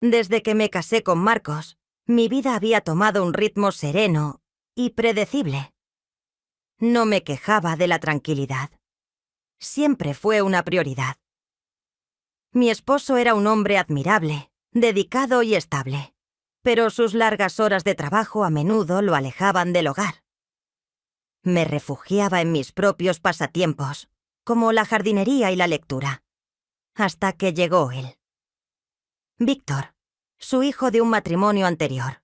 Desde que me casé con Marcos, mi vida había tomado un ritmo sereno y predecible. No me quejaba de la tranquilidad. Siempre fue una prioridad. Mi esposo era un hombre admirable, dedicado y estable, pero sus largas horas de trabajo a menudo lo alejaban del hogar. Me refugiaba en mis propios pasatiempos, como la jardinería y la lectura, hasta que llegó él. Víctor, su hijo de un matrimonio anterior.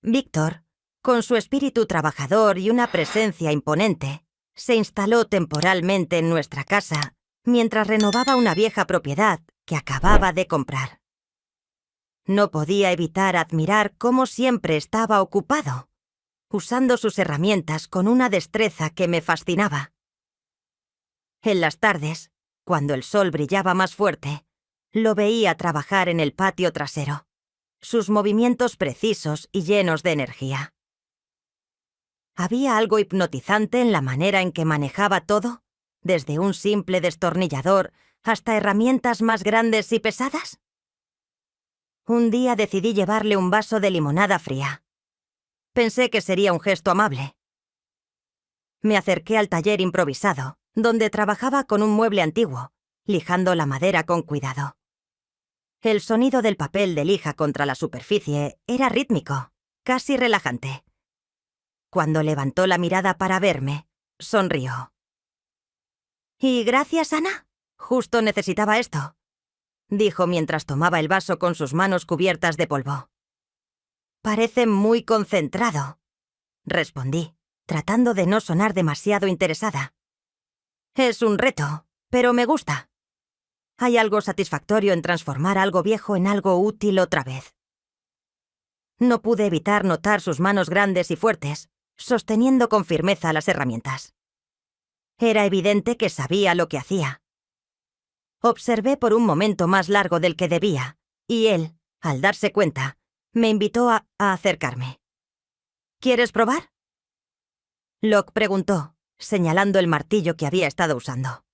Víctor, con su espíritu trabajador y una presencia imponente, se instaló temporalmente en nuestra casa mientras renovaba una vieja propiedad que acababa de comprar. No podía evitar admirar cómo siempre estaba ocupado, usando sus herramientas con una destreza que me fascinaba. En las tardes, cuando el sol brillaba más fuerte, lo veía trabajar en el patio trasero, sus movimientos precisos y llenos de energía. Había algo hipnotizante en la manera en que manejaba todo, desde un simple destornillador hasta herramientas más grandes y pesadas. Un día decidí llevarle un vaso de limonada fría. Pensé que sería un gesto amable. Me acerqué al taller improvisado, donde trabajaba con un mueble antiguo, lijando la madera con cuidado. El sonido del papel de lija contra la superficie era rítmico, casi relajante. Cuando levantó la mirada para verme, sonrió. «¿Y gracias, Ana? Justo necesitaba esto», dijo mientras tomaba el vaso con sus manos cubiertas de polvo. «Parece muy concentrado», respondí, tratando de no sonar demasiado interesada. «Es un reto, pero me gusta. Hay algo satisfactorio en transformar algo viejo en algo útil otra vez». No pude evitar notar sus manos grandes y fuertes, sosteniendo con firmeza las herramientas. Era evidente que sabía lo que hacía. Observé por un momento más largo del que debía, y él, al darse cuenta, me invitó a acercarme. «¿Quieres probar?», Locke preguntó, señalando el martillo que había estado usando.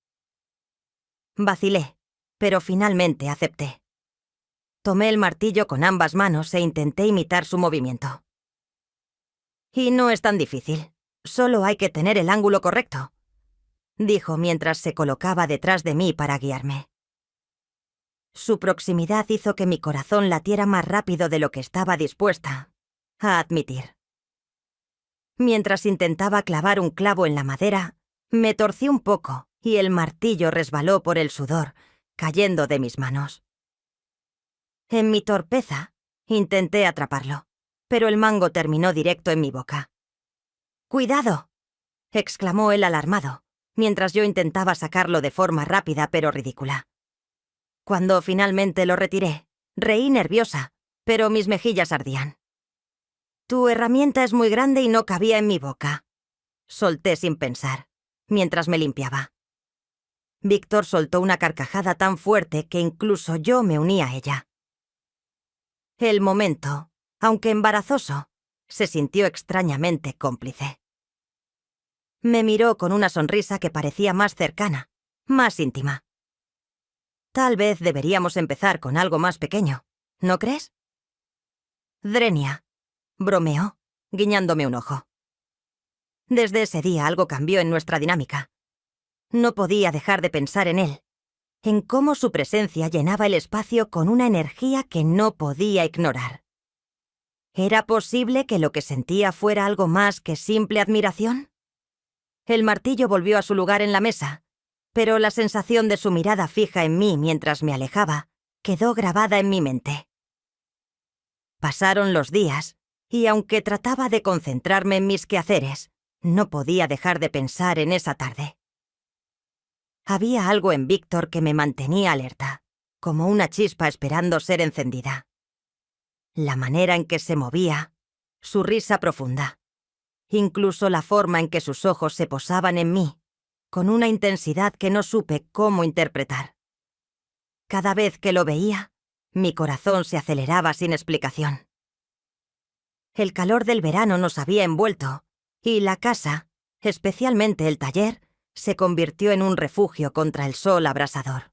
Vacilé, pero finalmente acepté. Tomé el martillo con ambas manos e intenté imitar su movimiento. «Y no es tan difícil, solo hay que tener el ángulo correcto», dijo mientras se colocaba detrás de mí para guiarme. Su proximidad hizo que mi corazón latiera más rápido de lo que estaba dispuesta a admitir. Mientras intentaba clavar un clavo en la madera, me torcí un poco y el martillo resbaló por el sudor, cayendo de mis manos. En mi torpeza, intenté atraparlo, pero el mango terminó directo en mi boca. «¡Cuidado!», exclamó él alarmado, mientras yo intentaba sacarlo de forma rápida pero ridícula. Cuando finalmente lo retiré, reí nerviosa, pero mis mejillas ardían. «Tu herramienta es muy grande y no cabía en mi boca», solté sin pensar, mientras me limpiaba. Víctor soltó una carcajada tan fuerte que incluso yo me uní a ella. El momento, aunque embarazoso, se sintió extrañamente cómplice. Me miró con una sonrisa que parecía más cercana, más íntima. «Tal vez deberíamos empezar con algo más pequeño, ¿no crees?». «Drenia», bromeó, guiñándome un ojo. Desde ese día algo cambió en nuestra dinámica. No podía dejar de pensar en él, en cómo su presencia llenaba el espacio con una energía que no podía ignorar. ¿Era posible que lo que sentía fuera algo más que simple admiración? El martillo volvió a su lugar en la mesa, pero la sensación de su mirada fija en mí mientras me alejaba quedó grabada en mi mente. Pasaron los días, y aunque trataba de concentrarme en mis quehaceres, no podía dejar de pensar en esa tarde. Había algo en Víctor que me mantenía alerta, como una chispa esperando ser encendida. La manera en que se movía, su risa profunda, incluso la forma en que sus ojos se posaban en mí, con una intensidad que no supe cómo interpretar. Cada vez que lo veía, mi corazón se aceleraba sin explicación. El calor del verano nos había envuelto, y la casa, especialmente el taller, se convirtió en un refugio contra el sol abrasador.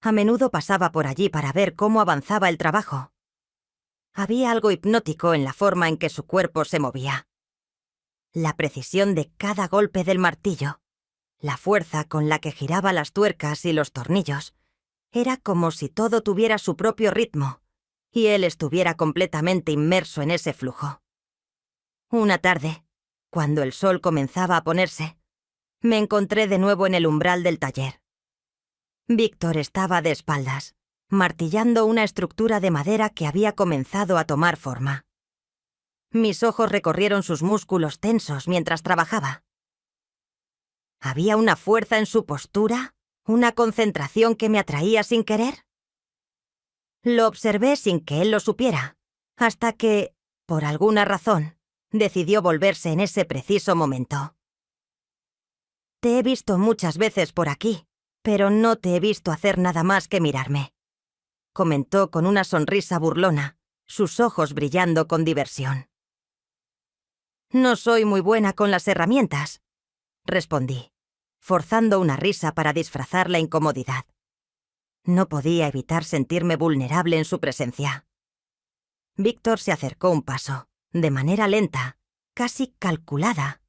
A menudo pasaba por allí para ver cómo avanzaba el trabajo. Había algo hipnótico en la forma en que su cuerpo se movía. La precisión de cada golpe del martillo, la fuerza con la que giraba las tuercas y los tornillos, era como si todo tuviera su propio ritmo y él estuviera completamente inmerso en ese flujo. Una tarde, cuando el sol comenzaba a ponerse, me encontré de nuevo en el umbral del taller. Víctor estaba de espaldas, martillando una estructura de madera que había comenzado a tomar forma. Mis ojos recorrieron sus músculos tensos mientras trabajaba. ¿Había una fuerza en su postura? ¿Una concentración que me atraía sin querer? Lo observé sin que él lo supiera, hasta que, por alguna razón, decidió volverse en ese preciso momento. «Te he visto muchas veces por aquí, pero no te he visto hacer nada más que mirarme», comentó con una sonrisa burlona, sus ojos brillando con diversión. «No soy muy buena con las herramientas», respondí, forzando una risa para disfrazar la incomodidad. No podía evitar sentirme vulnerable en su presencia. Víctor se acercó un paso, de manera lenta, casi calculada.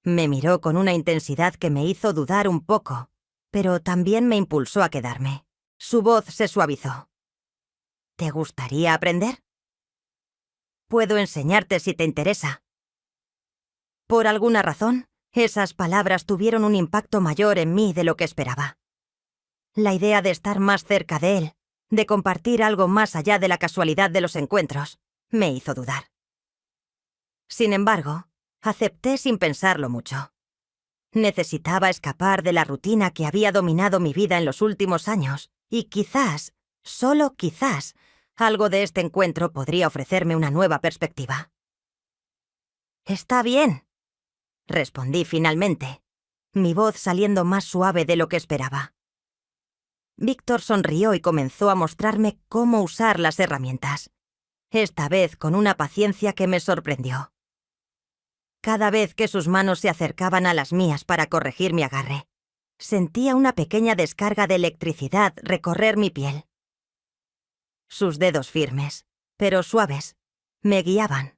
Me miró con una intensidad que me hizo dudar un poco, pero también me impulsó a quedarme. Su voz se suavizó. «¿Te gustaría aprender? Puedo enseñarte si te interesa». Por alguna razón, esas palabras tuvieron un impacto mayor en mí de lo que esperaba. La idea de estar más cerca de él, de compartir algo más allá de la casualidad de los encuentros, me hizo dudar. Sin embargo, acepté sin pensarlo mucho. Necesitaba escapar de la rutina que había dominado mi vida en los últimos años, y quizás, solo quizás, algo de este encuentro podría ofrecerme una nueva perspectiva. «Está bien», respondí finalmente, mi voz saliendo más suave de lo que esperaba. Víctor sonrió y comenzó a mostrarme cómo usar las herramientas, esta vez con una paciencia que me sorprendió. Cada vez que sus manos se acercaban a las mías para corregir mi agarre, sentía una pequeña descarga de electricidad recorrer mi piel. Sus dedos firmes, pero suaves, me guiaban,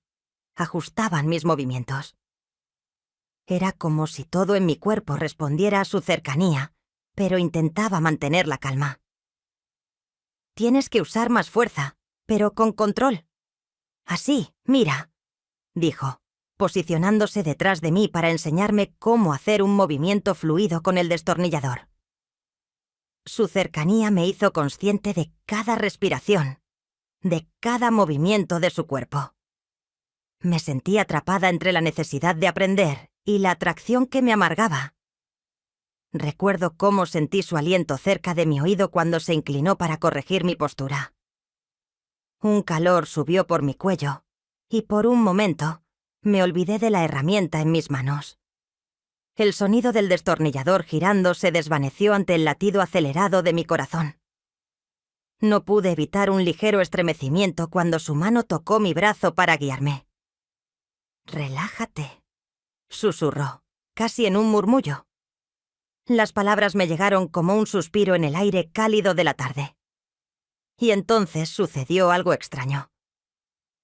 ajustaban mis movimientos. Era como si todo en mi cuerpo respondiera a su cercanía, pero intentaba mantener la calma. «Tienes que usar más fuerza, pero con control. Así, mira», dijo, posicionándose detrás de mí para enseñarme cómo hacer un movimiento fluido con el destornillador. Su cercanía me hizo consciente de cada respiración, de cada movimiento de su cuerpo. Me sentí atrapada entre la necesidad de aprender y la atracción que me amargaba. Recuerdo cómo sentí su aliento cerca de mi oído cuando se inclinó para corregir mi postura. Un calor subió por mi cuello, y por un momento me olvidé de la herramienta en mis manos. El sonido del destornillador girando se desvaneció ante el latido acelerado de mi corazón. No pude evitar un ligero estremecimiento cuando su mano tocó mi brazo para guiarme. «Relájate», susurró, casi en un murmullo. Las palabras me llegaron como un suspiro en el aire cálido de la tarde. Y entonces sucedió algo extraño.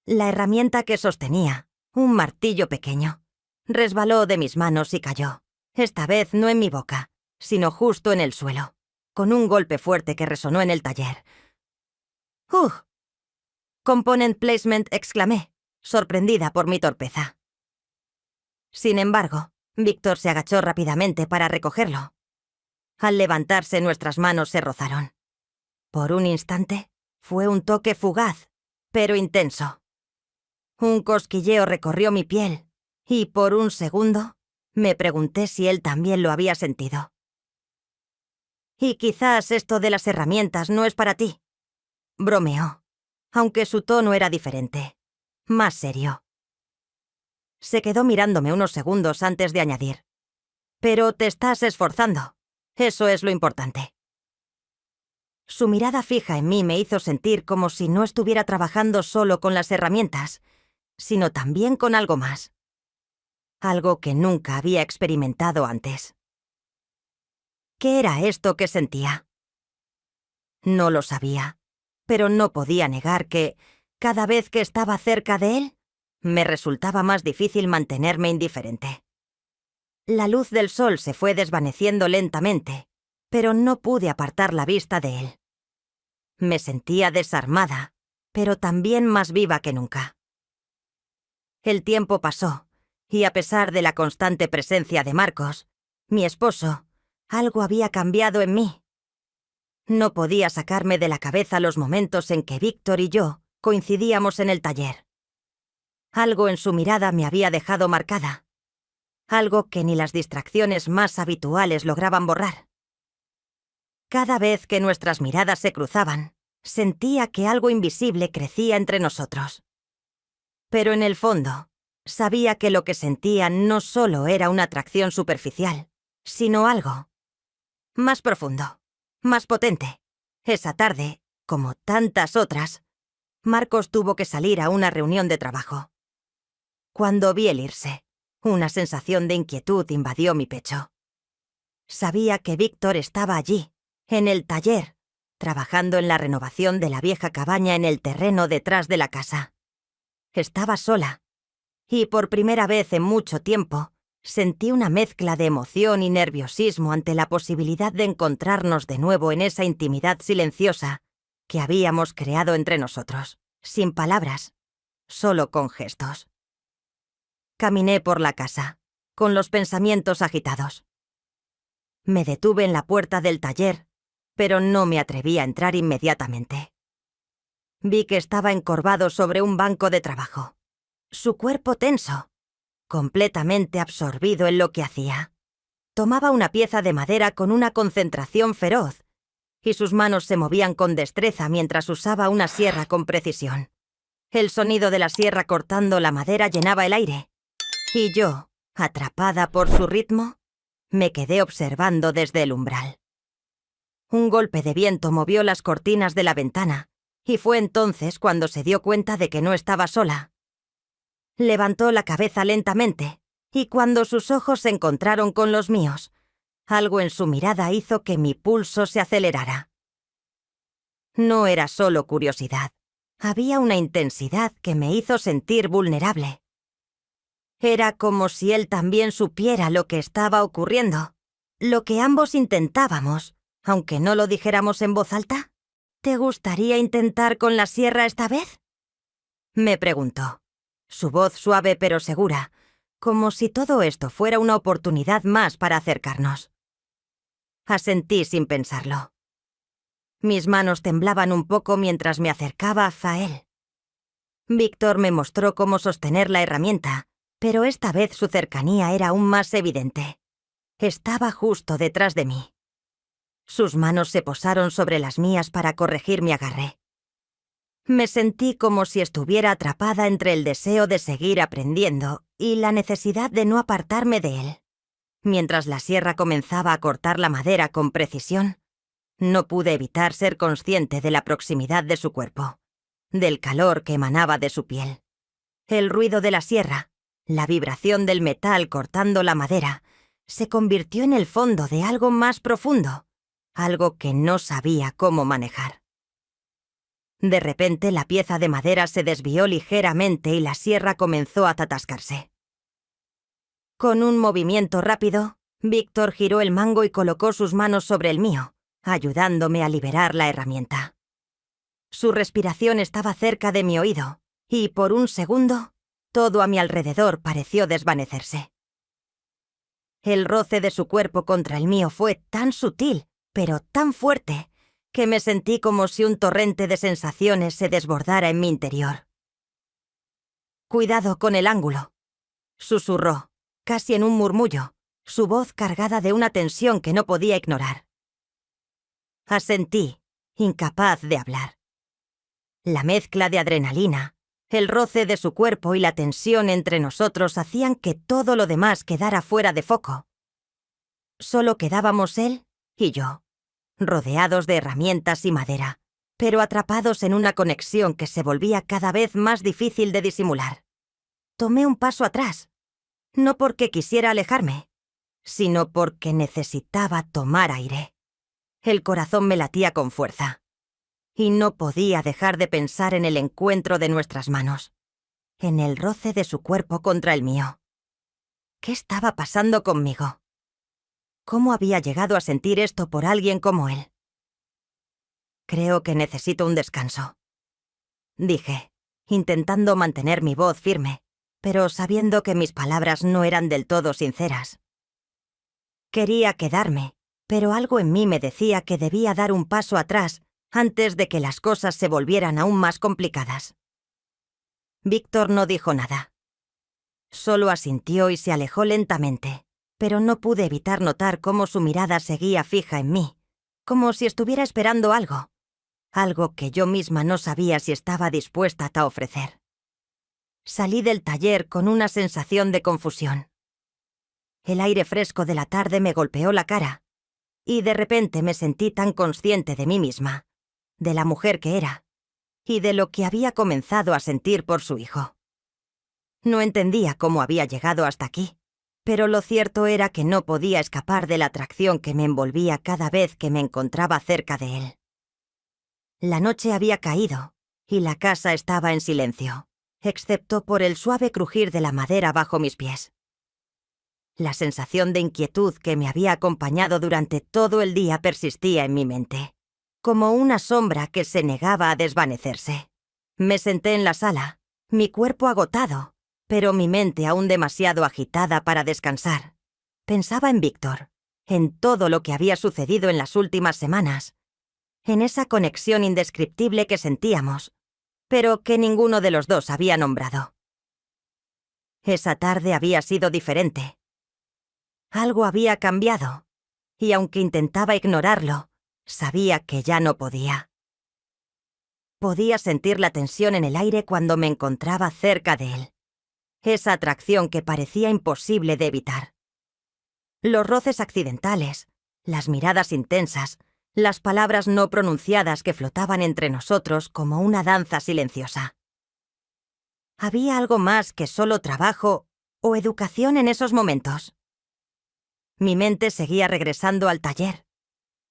La herramienta que sostenía, un martillo pequeño, resbaló de mis manos y cayó, esta vez no en mi boca, sino justo en el suelo, con un golpe fuerte que resonó en el taller. «¡Ugh! Component placement», exclamé, sorprendida por mi torpeza. Sin embargo, Víctor se agachó rápidamente para recogerlo. Al levantarse, nuestras manos se rozaron. Por un instante, fue un toque fugaz, pero intenso. Un cosquilleo recorrió mi piel, y por un segundo, me pregunté si él también lo había sentido. «Y quizás esto de las herramientas no es para ti», bromeó, aunque su tono era diferente, más serio. Se quedó mirándome unos segundos antes de añadir: «Pero te estás esforzando. Eso es lo importante». Su mirada fija en mí me hizo sentir como si no estuviera trabajando solo con las herramientas, sino también con algo más. Algo que nunca había experimentado antes. ¿Qué era esto que sentía? No lo sabía, pero no podía negar que, cada vez que estaba cerca de él, me resultaba más difícil mantenerme indiferente. La luz del sol se fue desvaneciendo lentamente, pero no pude apartar la vista de él. Me sentía desarmada, pero también más viva que nunca. El tiempo pasó, y a pesar de la constante presencia de Marcos, mi esposo, algo había cambiado en mí. No podía sacarme de la cabeza los momentos en que Víctor y yo coincidíamos en el taller. Algo en su mirada me había dejado marcada, algo que ni las distracciones más habituales lograban borrar. Cada vez que nuestras miradas se cruzaban, sentía que algo invisible crecía entre nosotros. Pero en el fondo, sabía que lo que sentía no solo era una atracción superficial, sino algo más profundo, más potente. Esa tarde, como tantas otras, Marcos tuvo que salir a una reunión de trabajo. Cuando vi el irse, una sensación de inquietud invadió mi pecho. Sabía que Víctor estaba allí, en el taller, trabajando en la renovación de la vieja cabaña en el terreno detrás de la casa. Estaba sola, y por primera vez en mucho tiempo, sentí una mezcla de emoción y nerviosismo ante la posibilidad de encontrarnos de nuevo en esa intimidad silenciosa que habíamos creado entre nosotros, sin palabras, solo con gestos. Caminé por la casa, con los pensamientos agitados. Me detuve en la puerta del taller, pero no me atreví a entrar inmediatamente. Vi que estaba encorvado sobre un banco de trabajo, su cuerpo tenso, completamente absorbido en lo que hacía. Tomaba una pieza de madera con una concentración feroz, y sus manos se movían con destreza mientras usaba una sierra con precisión. El sonido de la sierra cortando la madera llenaba el aire, y yo, atrapada por su ritmo, me quedé observando desde el umbral. Un golpe de viento movió las cortinas de la ventana, y fue entonces cuando se dio cuenta de que no estaba sola. Levantó la cabeza lentamente, y cuando sus ojos se encontraron con los míos, algo en su mirada hizo que mi pulso se acelerara. No era solo curiosidad, había una intensidad que me hizo sentir vulnerable. Era como si él también supiera lo que estaba ocurriendo, lo que ambos intentábamos, aunque no lo dijéramos en voz alta. ¿Te gustaría intentar con la sierra esta vez?, me preguntó, su voz suave pero segura, como si todo esto fuera una oportunidad más para acercarnos. Asentí sin pensarlo. Mis manos temblaban un poco mientras me acercaba a él. Víctor me mostró cómo sostener la herramienta, pero esta vez su cercanía era aún más evidente. Estaba justo detrás de mí. Sus manos se posaron sobre las mías para corregir mi agarre. Me sentí como si estuviera atrapada entre el deseo de seguir aprendiendo y la necesidad de no apartarme de él. Mientras la sierra comenzaba a cortar la madera con precisión, no pude evitar ser consciente de la proximidad de su cuerpo, del calor que emanaba de su piel. El ruido de la sierra, la vibración del metal cortando la madera, se convirtió en el fondo de algo más profundo, algo que no sabía cómo manejar. De repente la pieza de madera se desvió ligeramente y la sierra comenzó a atascarse. Con un movimiento rápido, Víctor giró el mango y colocó sus manos sobre el mío, ayudándome a liberar la herramienta. Su respiración estaba cerca de mi oído, y por un segundo, todo a mi alrededor pareció desvanecerse. El roce de su cuerpo contra el mío fue tan sutil, pero tan fuerte, que me sentí como si un torrente de sensaciones se desbordara en mi interior. «Cuidado con el ángulo», susurró, casi en un murmullo, su voz cargada de una tensión que no podía ignorar. Asentí, incapaz de hablar. La mezcla de adrenalina, el roce de su cuerpo y la tensión entre nosotros hacían que todo lo demás quedara fuera de foco. Solo quedábamos él y yo, rodeados de herramientas y madera, pero atrapados en una conexión que se volvía cada vez más difícil de disimular. Tomé un paso atrás, no porque quisiera alejarme, sino porque necesitaba tomar aire. El corazón me latía con fuerza, y no podía dejar de pensar en el encuentro de nuestras manos, en el roce de su cuerpo contra el mío. ¿Qué estaba pasando conmigo? ¿Cómo había llegado a sentir esto por alguien como él? Creo que necesito un descanso, dije, intentando mantener mi voz firme, pero sabiendo que mis palabras no eran del todo sinceras. Quería quedarme, pero algo en mí me decía que debía dar un paso atrás antes de que las cosas se volvieran aún más complicadas. Víctor no dijo nada. Solo asintió y se alejó lentamente, pero no pude evitar notar cómo su mirada seguía fija en mí, como si estuviera esperando algo, algo que yo misma no sabía si estaba dispuesta a ofrecer. Salí del taller con una sensación de confusión. El aire fresco de la tarde me golpeó la cara, y de repente me sentí tan consciente de mí misma, de la mujer que era, y de lo que había comenzado a sentir por su hijo. No entendía cómo había llegado hasta aquí, pero lo cierto era que no podía escapar de la atracción que me envolvía cada vez que me encontraba cerca de él. La noche había caído, y la casa estaba en silencio, excepto por el suave crujir de la madera bajo mis pies. La sensación de inquietud que me había acompañado durante todo el día persistía en mi mente, como una sombra que se negaba a desvanecerse. Me senté en la sala, mi cuerpo agotado, pero mi mente aún demasiado agitada para descansar. Pensaba en Víctor, en todo lo que había sucedido en las últimas semanas, en esa conexión indescriptible que sentíamos, pero que ninguno de los dos había nombrado. Esa tarde había sido diferente. Algo había cambiado, y aunque intentaba ignorarlo, sabía que ya no podía. Podía sentir la tensión en el aire cuando me encontraba cerca de él, esa atracción que parecía imposible de evitar. Los roces accidentales, las miradas intensas, las palabras no pronunciadas que flotaban entre nosotros como una danza silenciosa. ¿Había algo más que solo trabajo o educación en esos momentos? Mi mente seguía regresando al taller,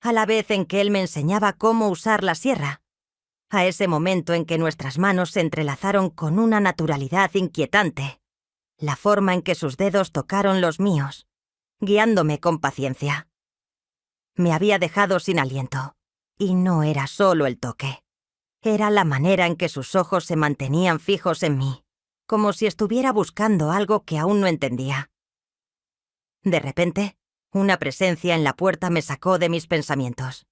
a la vez en que él me enseñaba cómo usar la sierra, a ese momento en que nuestras manos se entrelazaron con una naturalidad inquietante, la forma en que sus dedos tocaron los míos, guiándome con paciencia. Me había dejado sin aliento, y no era solo el toque. Era la manera en que sus ojos se mantenían fijos en mí, como si estuviera buscando algo que aún no entendía. De repente, una presencia en la puerta me sacó de mis pensamientos.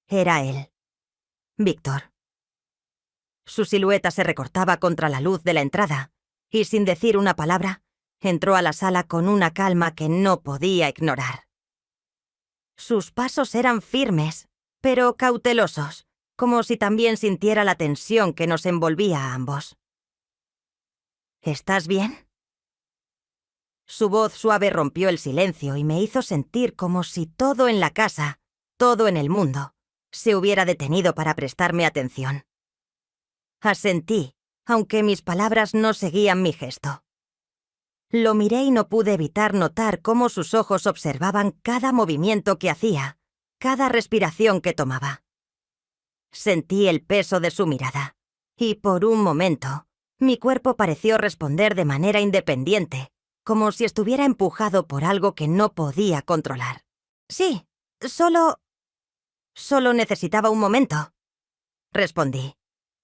Era él, Víctor. Su silueta se recortaba contra la luz de la entrada, y sin decir una palabra, entró a la sala con una calma que no podía ignorar. Sus pasos eran firmes, pero cautelosos, como si también sintiera la tensión que nos envolvía a ambos. ¿Estás bien? Su voz suave rompió el silencio y me hizo sentir como si todo en la casa, todo en el mundo, se hubiera detenido para prestarme atención. Asentí, aunque mis palabras no seguían mi gesto. Lo miré y no pude evitar notar cómo sus ojos observaban cada movimiento que hacía, cada respiración que tomaba. Sentí el peso de su mirada, y por un momento, mi cuerpo pareció responder de manera independiente, como si estuviera empujado por algo que no podía controlar. Sí, solo necesitaba un momento, respondí,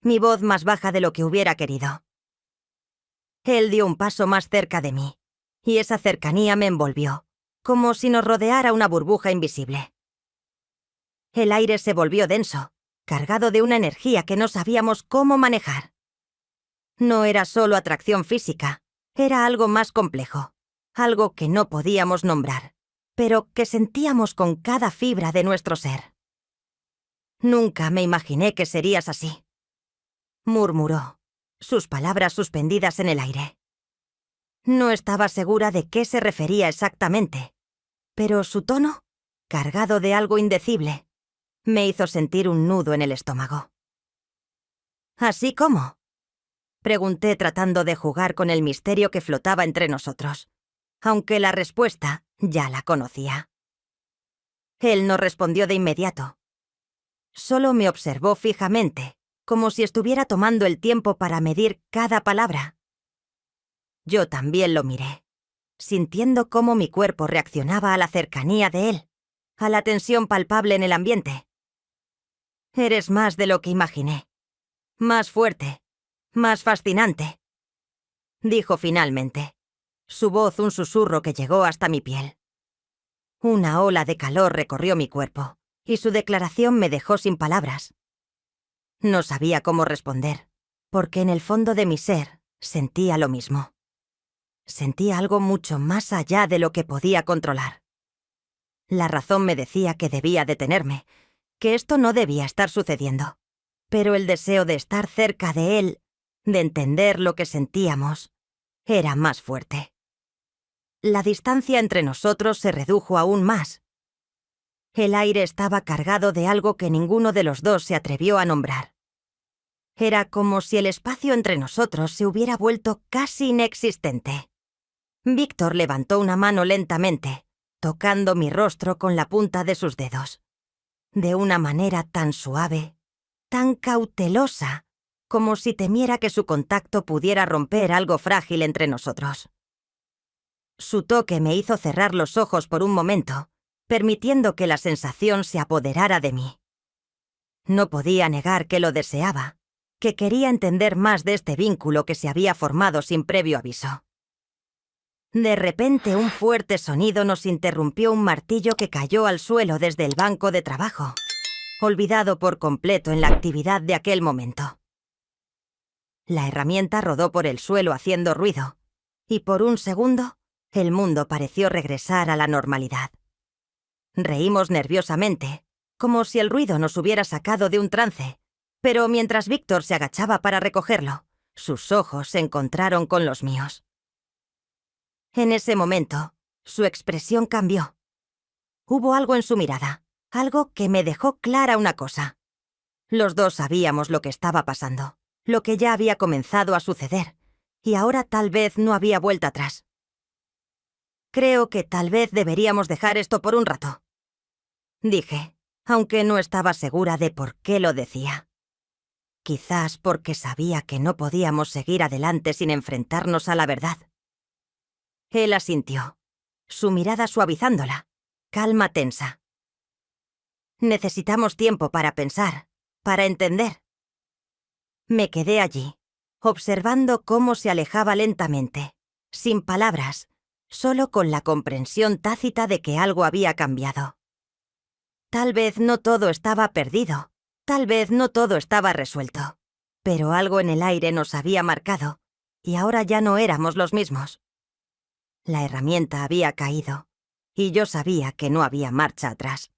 mi voz más baja de lo que hubiera querido. Él dio un paso más cerca de mí, y esa cercanía me envolvió, como si nos rodeara una burbuja invisible. El aire se volvió denso, cargado de una energía que no sabíamos cómo manejar. No era solo atracción física, era algo más complejo, algo que no podíamos nombrar, pero que sentíamos con cada fibra de nuestro ser. Nunca me imaginé que serías así, murmuró, sus palabras suspendidas en el aire. No estaba segura de qué se refería exactamente, pero su tono, cargado de algo indecible, me hizo sentir un nudo en el estómago. ¿Así cómo? Pregunté tratando de jugar con el misterio que flotaba entre nosotros, aunque la respuesta ya la conocía. Él no respondió de inmediato. Solo me observó fijamente, como si estuviera tomando el tiempo para medir cada palabra. Yo también lo miré, sintiendo cómo mi cuerpo reaccionaba a la cercanía de él, a la tensión palpable en el ambiente. «Eres más de lo que imaginé. Más fuerte. Más fascinante», dijo finalmente, su voz un susurro que llegó hasta mi piel. Una ola de calor recorrió mi cuerpo, y su declaración me dejó sin palabras. No sabía cómo responder, porque en el fondo de mi ser sentía lo mismo. Sentía algo mucho más allá de lo que podía controlar. La razón me decía que debía detenerme, que esto no debía estar sucediendo. Pero el deseo de estar cerca de él, de entender lo que sentíamos, era más fuerte. La distancia entre nosotros se redujo aún más. El aire estaba cargado de algo que ninguno de los dos se atrevió a nombrar. Era como si el espacio entre nosotros se hubiera vuelto casi inexistente. Víctor levantó una mano lentamente, tocando mi rostro con la punta de sus dedos. De una manera tan suave, tan cautelosa, como si temiera que su contacto pudiera romper algo frágil entre nosotros. Su toque me hizo cerrar los ojos por un momento, permitiendo que la sensación se apoderara de mí. No podía negar que lo deseaba, que quería entender más de este vínculo que se había formado sin previo aviso. De repente, un fuerte sonido nos interrumpió un martillo que cayó al suelo desde el banco de trabajo, olvidado por completo en la actividad de aquel momento. La herramienta rodó por el suelo haciendo ruido, y por un segundo, el mundo pareció regresar a la normalidad. Reímos nerviosamente, como si el ruido nos hubiera sacado de un trance, pero mientras Víctor se agachaba para recogerlo, sus ojos se encontraron con los míos. En ese momento, su expresión cambió. Hubo algo en su mirada, algo que me dejó clara una cosa. Los dos sabíamos lo que estaba pasando, lo que ya había comenzado a suceder, y ahora tal vez no había vuelta atrás. «Creo que tal vez deberíamos dejar esto por un rato», dije, aunque no estaba segura de por qué lo decía. Quizás porque sabía que no podíamos seguir adelante sin enfrentarnos a la verdad. Él asintió, su mirada suavizándola, calma tensa. «Necesitamos tiempo para pensar, para entender». Me quedé allí, observando cómo se alejaba lentamente, sin palabras, solo con la comprensión tácita de que algo había cambiado. Tal vez no todo estaba perdido, tal vez no todo estaba resuelto, pero algo en el aire nos había marcado, y ahora ya no éramos los mismos. La herramienta había caído, y yo sabía que no había marcha atrás.